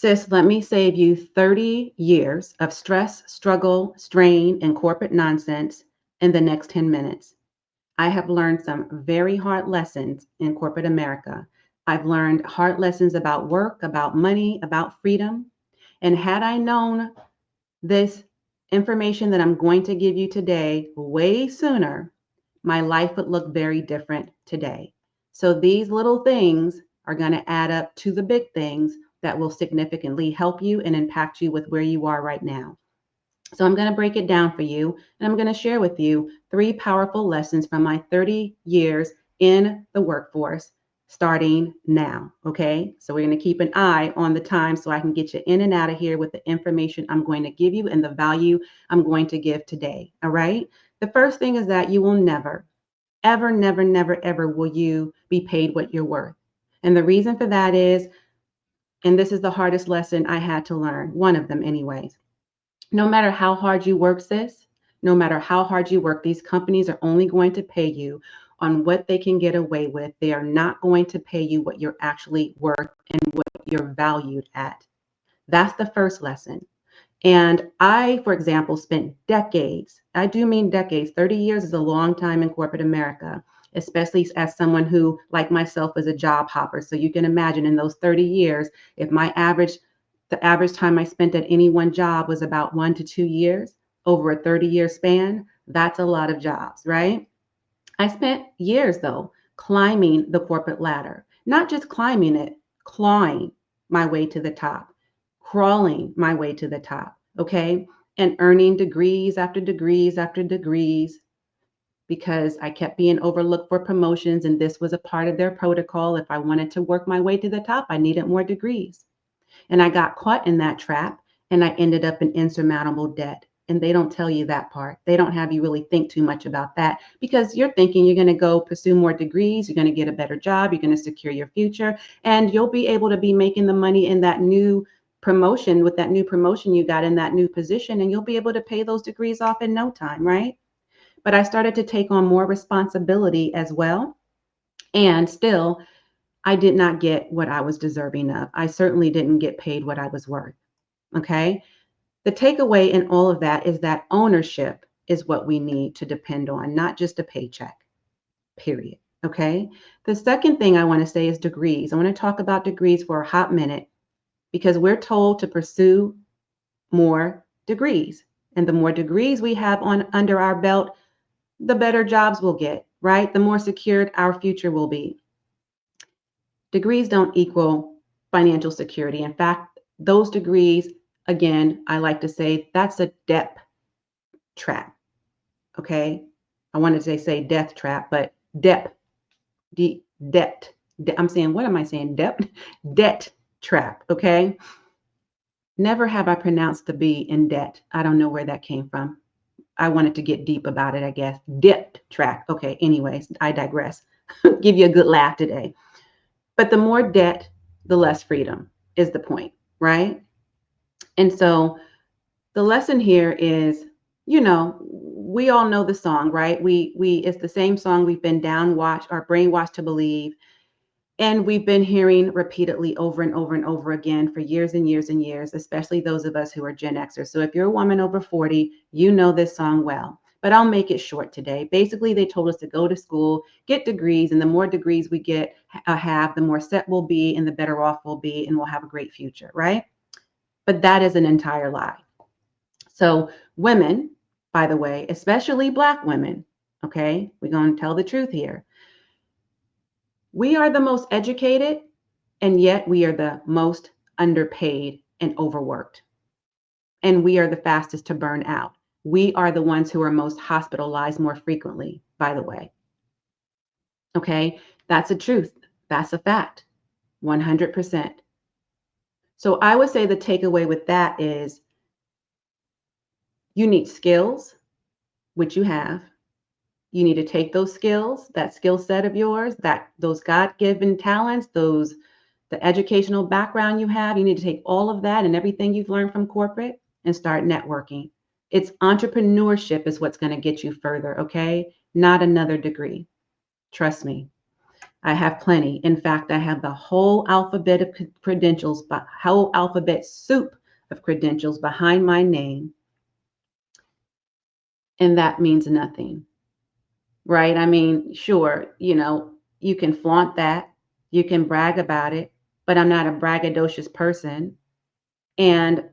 Sis, let me save you 30 years of stress, struggle, strain, and corporate nonsense in the next 10 minutes. I have learned some very hard lessons in corporate America. I've learned hard lessons about work, about money, about freedom. And had I known this information that I'm going to give you today way sooner, my life would look very different today. So these little things are going to add up to the big things that will significantly help you and impact you with where you are right now. So I'm going to break it down for you, and I'm going to share with you three powerful lessons from my 30 years in the workforce starting now. Okay. So we're going to keep an eye on the time so I can get you in and out of here with the information I'm going to give you and the value I'm going to give today. All right. The first thing is that you will never, ever, never, never, ever will you be paid what you're worth. And the reason for that is, and this is the hardest lesson I had to learn, one of them, anyways. No matter how hard you work, sis, no matter how hard you work, these companies are only going to pay you on what they can get away with. They are not going to pay you what you're actually worth and what you're valued at. That's the first lesson. And I, for example, spent decades, I do mean decades, 30 years is a long time in corporate America, especially as someone who, like myself, is a job hopper. So you can imagine in those 30 years, if the average time I spent at any one job was about 1 to 2 years over a 30-year span, that's a lot of jobs, right? I spent years, though, climbing the corporate ladder, not just climbing it, clawing my way to the top, crawling my way to the top, okay? And earning degrees after degrees after degrees because I kept being overlooked for promotions, and this was a part of their protocol. If I wanted to work my way to the top, I needed more degrees. And I got caught in that trap and I ended up in insurmountable debt. And they don't tell you that part. They don't have you really think too much about that because you're thinking you're going to go pursue more degrees, you're going to get a better job, you're going to secure your future, and you'll be able to be making the money in that new promotion with that new promotion you got in that new position, and you'll be able to pay those degrees off in no time, right? But I started to take on more responsibility as well. And still, I did not get what I was deserving of. I certainly didn't get paid what I was worth. Okay. The takeaway in all of that is that ownership is what we need to depend on, not just a paycheck, period. Okay. The second thing I want to say is degrees. I want to talk about degrees for a hot minute because we're told to pursue more degrees. And the more degrees we have on under our belt, the better jobs we'll get, right? The more secured our future will be. Degrees don't equal financial security. In fact, those degrees, again, I like to say that's a debt trap. Okay. I wanted to say death trap, but debt, debt. I'm saying, what am I saying? Debt, debt trap. Okay. Never have I pronounced the B in debt. I don't know where that came from. I wanted to get deep about it, I guess. Debt trap. Okay. Anyways, I digress. Give you a good laugh today. But the more debt, the less freedom is the point, right? And so the lesson here is, we all know the song, right? We it's the same song we've been downwashed or brainwashed to believe. And we've been hearing repeatedly over and over and over again for years and years and years, especially those of us who are Gen Xers. So if you're a woman over 40, you know this song well. But I'll make it short today. Basically, they told us to go to school, get degrees, and the more degrees we have, the more set we'll be and the better off we'll be, and we'll have a great future, right? But that is an entire lie. So women, by the way, especially Black women, okay, we're going to tell the truth here. We are the most educated, and yet we are the most underpaid and overworked. And we are the fastest to burn out. We are the ones who are most hospitalized more frequently, by the way. Okay, that's a truth. That's a fact. 100%. So I would say the takeaway with that is you need skills, which you have. You need to take those skills, that skill set of yours, those God-given talents, the educational background you have, you need to take all of that and everything you've learned from corporate and start networking. It's entrepreneurship is what's going to get you further, okay? Not another degree. Trust me. I have plenty. In fact, I have the whole alphabet of credentials, whole alphabet soup of credentials behind my name, and that means nothing, right? I mean, sure, you can flaunt that, you can brag about it, but I'm not a braggadocious person. And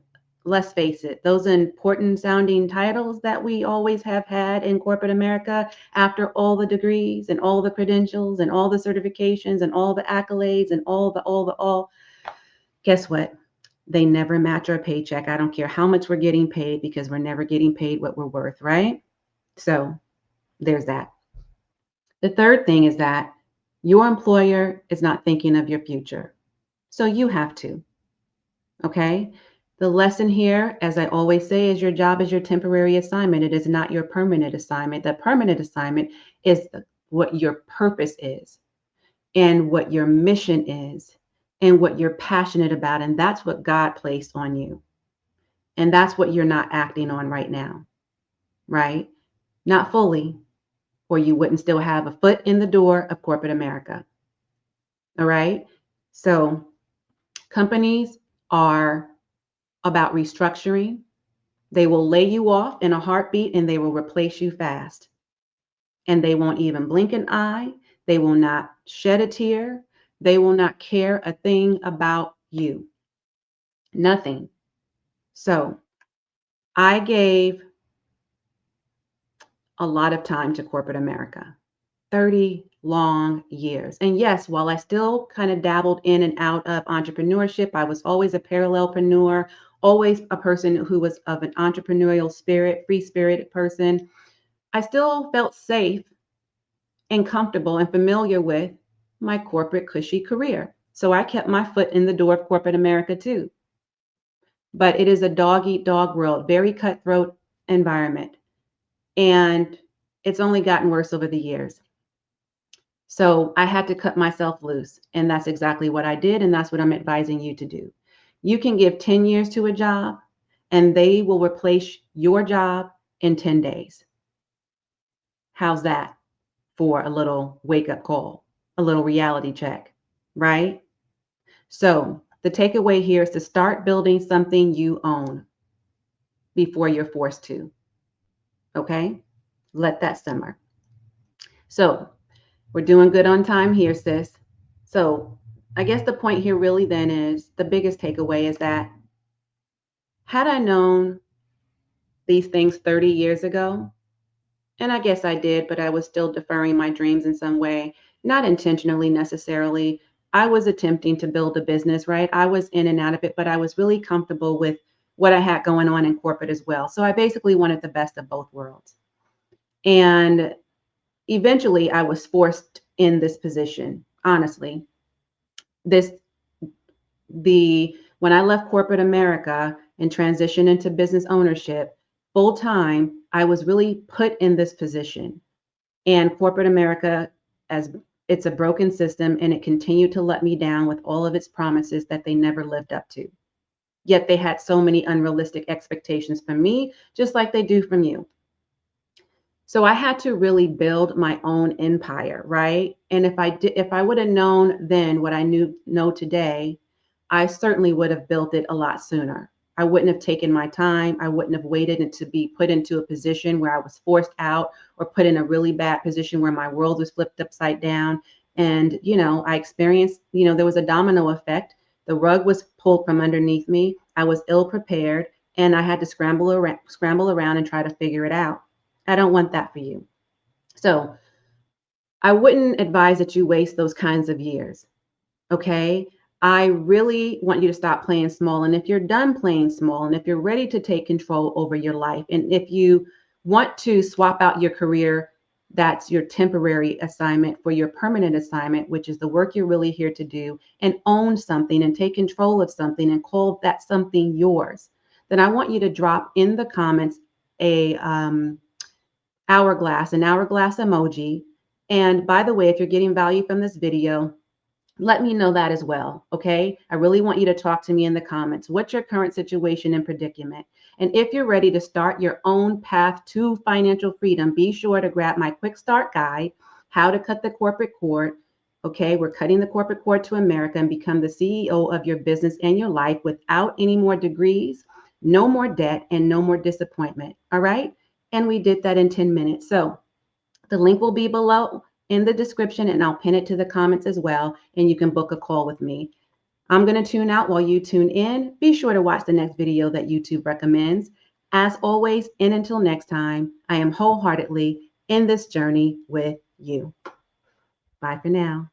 let's face it, those important sounding titles that we always have had in corporate America, after all the degrees and all the credentials and all the certifications and all the accolades and all, guess what? They never match our paycheck. I don't care how much we're getting paid because we're never getting paid what we're worth, right? So there's that. The third thing is that your employer is not thinking of your future. So you have to. Okay. The lesson here, as I always say, is your job is your temporary assignment. It is not your permanent assignment. The permanent assignment is what your purpose is and what your mission is and what you're passionate about. And that's what God placed on you. And that's what you're not acting on right now, right? Not fully, or you wouldn't still have a foot in the door of corporate America. All right. So companies are about restructuring. They will lay you off in a heartbeat and they will replace you fast. And they won't even blink an eye. They will not shed a tear. They will not care a thing about you. Nothing. So I gave a lot of time to corporate America, 30 long years. And yes, while I still kind of dabbled in and out of entrepreneurship, I was always a parallelpreneur, always a person who was of an entrepreneurial spirit, free spirited person. I still felt safe and comfortable and familiar with my corporate cushy career. So I kept my foot in the door of corporate America too. But it is a dog eat dog world, very cutthroat environment. And it's only gotten worse over the years. So I had to cut myself loose. And that's exactly what I did. And that's what I'm advising you to do. You can give 10 years to a job and they will replace your job in 10 days. How's that for a little wake up call, a little reality check, right? So the takeaway here is to start building something you own before you're forced to. Okay? Let that simmer. So we're doing good on time here, sis. So I guess the point here really then is the biggest takeaway is that had I known these things 30 years ago, and I guess I did, but I was still deferring my dreams in some way, not intentionally necessarily. I was attempting to build a business, right? I was in and out of it, but I was really comfortable with what I had going on in corporate as well. So I basically wanted the best of both worlds. And eventually I was forced in this position, honestly. This the When I left corporate America and transitioned into business ownership full time, I was really put in this position. And corporate America, as it's a broken system, and it continued to let me down with all of its promises that they never lived up to. Yet they had so many unrealistic expectations from me, just like they do from you. So I had to really build my own empire, right? And if I would have known then what I know today, I certainly would have built it a lot sooner. I wouldn't have taken my time. I wouldn't have waited to be put into a position where I was forced out or put in a really bad position where my world was flipped upside down. And, I experienced, there was a domino effect. The rug was pulled from underneath me. I was ill prepared and I had to scramble around and try to figure it out. I don't want that for you. So I wouldn't advise that you waste those kinds of years. Okay. I really want you to stop playing small. And if you're done playing small, and if you're ready to take control over your life, and if you want to swap out your career, that's your temporary assignment for your permanent assignment, which is the work you're really here to do, and own something and take control of something and call that something yours, then I want you to drop in the comments an hourglass emoji. And by the way, if you're getting value from this video, let me know that as well. Okay. I really want you to talk to me in the comments. What's your current situation and predicament? And if you're ready to start your own path to financial freedom, be sure to grab my quick start guide, How to Cut the Corporate Cord. Okay, we're cutting the corporate cord to America and become the CEO of your business and your life without any more degrees, no more debt, and no more disappointment. All right. And we did that in 10 minutes. So the link will be below in the description, and I'll pin it to the comments as well. And you can book a call with me. I'm going to tune out while you tune in. Be sure to watch the next video that YouTube recommends. As always, and until next time, I am wholeheartedly in this journey with you. Bye for now.